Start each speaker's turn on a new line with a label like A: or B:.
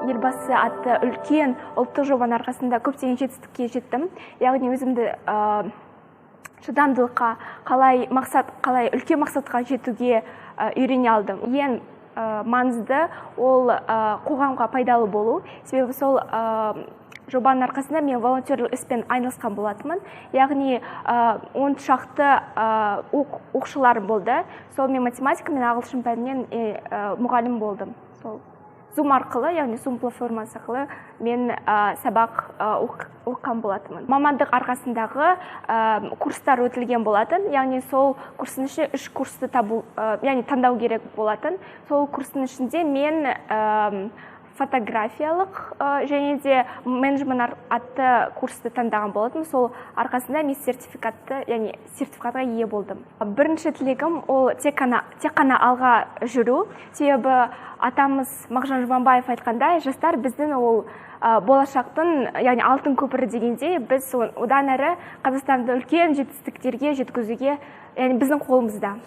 A: елбасы атты үлкен ұлттық жобаның арқасында көптеген жетістікке жеттім. Яғни өзімді шыдамдылыққа, қалай үлкен мақсатқа жетуге үйрене алдым. Ең маңызды ол қоғамға пайдалы болу. Себебі сол жобаның арқасында мен волонтерлік іспен айналысқан болатынмын. Яғни 10 шақты оқушыларым болды. Сол мен математика мен ағылшын пәнінен мұғалім болдым. Сол Zoom арқылы, яғни Zoom платформасы арқылы мен сабақ оқыған болатынмын. Мамандық арқасындағы курстар өтілген болатын, яғни сол курстың ішінде 3 курсты таңдау керек болатын. Сол курстың ішінде мен фотографиялық және де менеджмент атты курсты таңдаған болатын. Сол арқасында мен сертификатқа ие болдым. Бірінші тілегім ол тек қана алға жүру. Себебі атамыз Мағжан Жұмабаев айтқандай, жастар біздің ол болашақтың, яғни алтын көпірі дегенде, біз одан әрі Қазақстанды үлкен жетістіктерге жеткізуге, яғни біздің қолымызда.